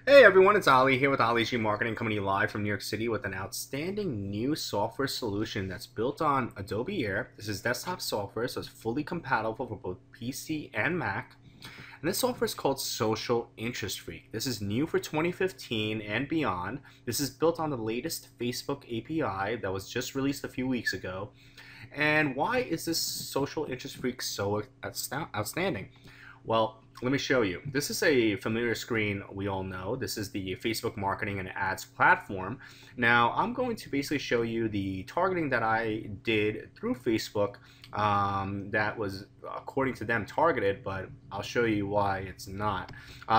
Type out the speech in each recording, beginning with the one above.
Hey everyone, it's Ali here with Ali G Marketing coming to you live from New York City with an outstanding new software solution that's built on Adobe Air. This is desktop software, so it's fully compatible for both PC and Mac. And this software is called Social Interest Freak. This is new for 2015 and beyond. This is built on the latest Facebook API that was just released a few weeks ago. And why is this Social Interest Freak so outstanding? Well, let me show you. This is a familiar screen we all know. This is the Facebook marketing and ads platform. Now, I'm going to basically show you the targeting that I did through Facebook that was, according to them, targeted, but I'll show you why it's not.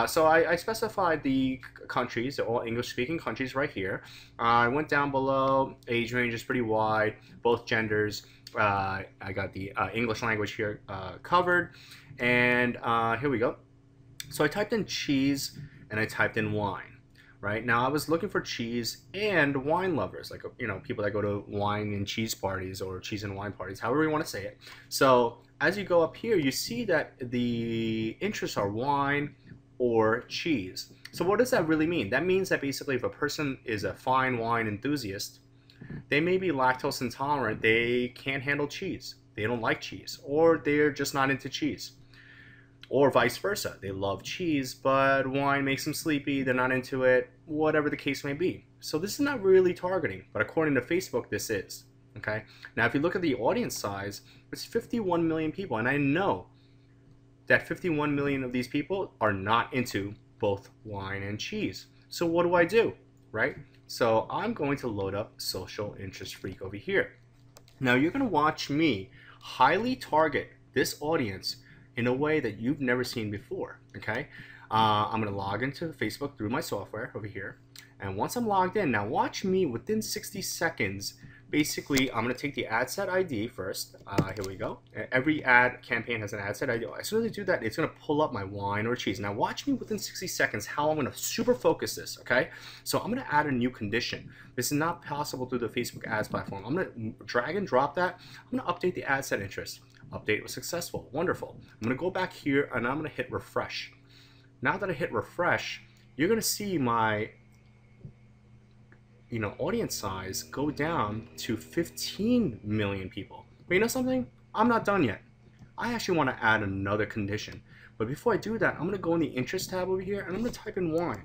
So I specified the countries, they're all English-speaking countries right here. I went down below, age range is pretty wide, both genders. I got the English language here covered. And here we go. So I typed in cheese and I typed in wine. Right now I was looking for cheese and wine lovers, like people that go to wine and cheese parties or cheese and wine parties, however you want to say it. So as you go up here, you see that the interests are wine or cheese. So what does that really mean? That means that basically if a person is a fine wine enthusiast, they may be lactose intolerant, they can't handle cheese, they don't like cheese, or they're just not into cheese. Or vice versa, they love cheese, but wine makes them sleepy, they're not into it, whatever the case may be. So this is not really targeting, but according to Facebook, this is. Okay. Now, if you look at the audience size, it's 51 million people, and I know that 51 million of these people are not into both wine and cheese. So what do? Right? So I'm going to load up Social Interest Freak over here. Now you're going to watch me highly target this audience in a way that you've never seen before. Okay, I'm going to log into Facebook through my software over here, and once I'm logged in, now watch me within 60 seconds. Basically, I'm going to take the adset ID first. Here we go. Every ad campaign has an adset ID. As soon as I do that, it's going to pull up my wine or cheese. Now watch me within 60 seconds how I'm going to super focus this, okay? So I'm going to add a new condition. This is not possible through the Facebook ads platform. I'm going to drag and drop that. I'm going to update the adset interest. Update was successful. Wonderful. I'm going to go back here and I'm going to hit refresh. Now that I hit refresh, you're going to see my audience size go down to 15 million people. But you know something? I'm not done yet. I actually want to add another condition. But before I do that, I'm going to go in the interest tab over here and I'm going to type in wine.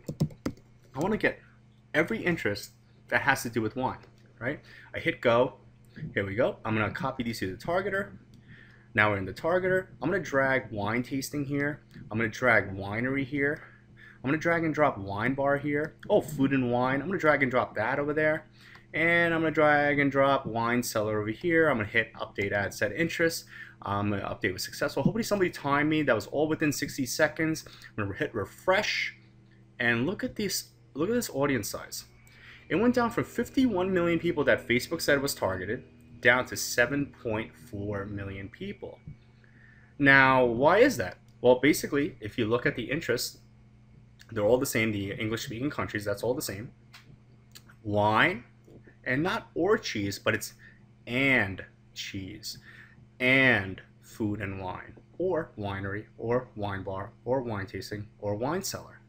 I want to get every interest that has to do with wine, right? I hit go. Here we go. I'm going to copy these to the targeter. Now we're in the targeter. I'm going to drag wine tasting here. I'm going to drag winery here. I'm going to drag and drop wine bar here. Oh, food and wine. I'm going to drag and drop that over there. And I'm going to drag and drop wine cellar over here. I'm going to hit update ad set interest. Update was successful. Hopefully somebody timed me. That was all within 60 seconds. I'm going to hit refresh. And look at this audience size. It went down from 51 million people that Facebook said was targeted down to 7.4 million people. Now, why is that? Well, basically, if you look at the interests, they're all the same. The English-speaking countries, that's all the same. Wine, and not or cheese, but it's and cheese, and food and wine, or winery, or wine bar, or wine tasting, or wine cellar.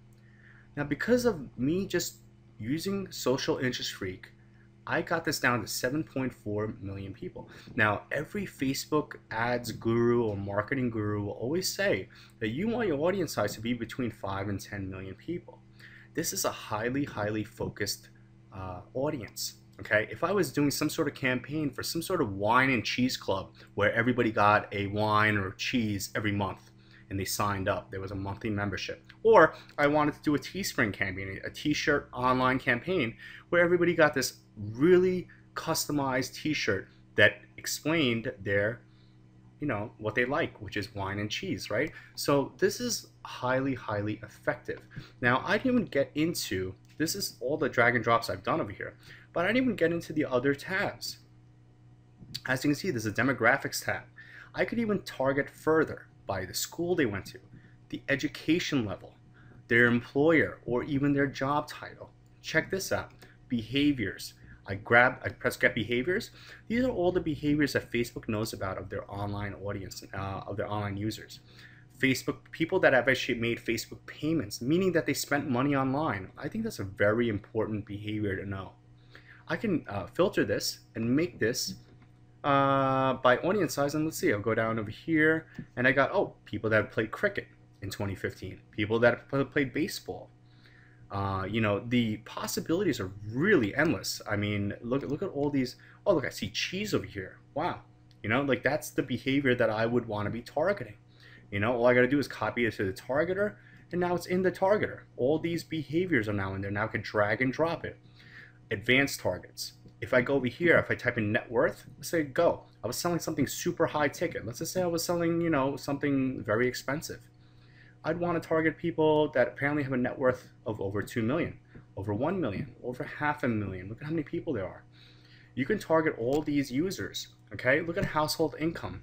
Now, because of me just using Social Interest Freak, I got this down to 7.4 million people. Now, every Facebook ads guru or marketing guru will always say that you want your audience size to be between 5 and 10 million people. This is a highly, highly focused audience. Okay, if I was doing some sort of campaign for some sort of wine and cheese club where everybody got a wine or cheese every month and they signed up, there was a monthly membership. Or I wanted to do a Teespring campaign, a t-shirt online campaign where everybody got this really customized t-shirt that explained their, what they like, which is wine and cheese, right? So this is highly, highly effective. Now, I didn't even get into, this is all the drag and drops I've done over here, but I didn't even get into the other tabs. As you can see, there's a demographics tab. I could even target further by the school they went to, the education level, their employer, or even their job title. Check this out, behaviors. I press get behaviors. These are all the behaviors that Facebook knows about of their online audience, of their online users. Facebook, people that have actually made Facebook payments, meaning that they spent money online. I think that's a very important behavior to know. I can filter this and make this by audience size, and let's see, I'll go down over here and I got, oh, people that played cricket in 2015, people that played baseball. You know, the possibilities are really endless. I mean, look at all these. Oh, look, I see cheese over here. Wow. You know, like that's the behavior that I would want to be targeting. You know, all I got to do is copy it to the targeter, and now it's in the targeter. All these behaviors are now in there. Now I can drag and drop it. Advanced targets. If I go over here, if I type in net worth, let's say go. I was selling something super high ticket. Let's just say I was selling, you know, something very expensive. I'd want to target people that apparently have a net worth of over 2 million, over 1 million, over 500,000. Look at how many people there are. You can target all these users, okay? Look at household income.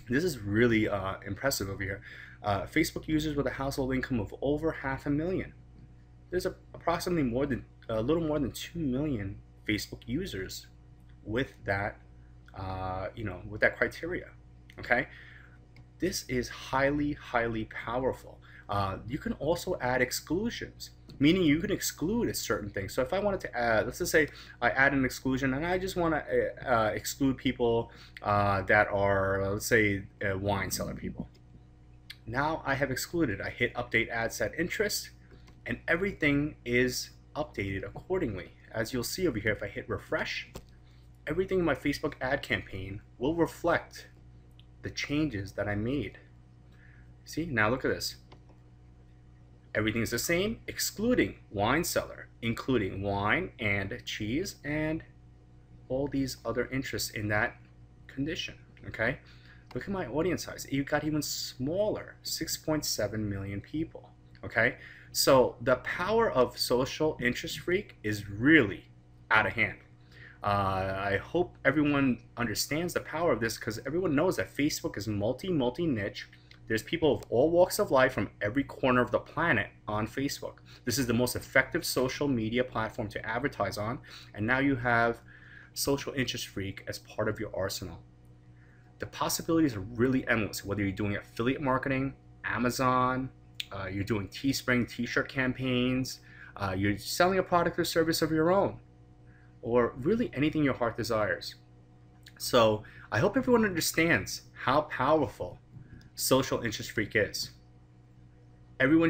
This is really impressive over here. Facebook users with a household income of over 500,000. There's approximately a little more than 2 million Facebook users with that, you know, with that criteria, okay? This is highly, highly powerful. You can also add exclusions, meaning you can exclude a certain thing. So if I wanted to add, let's just say I add an exclusion and I just want to exclude people that are, let's say, wine cellar people. Now I have excluded. I hit update ad set interest, and everything is updated accordingly. As you'll see over here, if I hit refresh, everything in my Facebook ad campaign will reflect the changes that I made. See, now look at this. Everything's the same, excluding wine cellar, including wine and cheese and all these other interests in that condition, okay? Look at my audience size. You got even smaller, 6.7 million people, okay? So the power of social interest freak is really out of hand. I hope everyone understands the power of this, because everyone knows that Facebook is multi-niche. There's people of all walks of life from every corner of the planet on Facebook. This is the most effective social media platform to advertise on, and now you have social interest freak as part of your arsenal. The possibilities are really endless, whether you're doing affiliate marketing, Amazon, you're doing Teespring t-shirt campaigns, you're selling a product or service of your own, or really anything your heart desires. So I hope everyone understands how powerful social interest freak is. Everyone should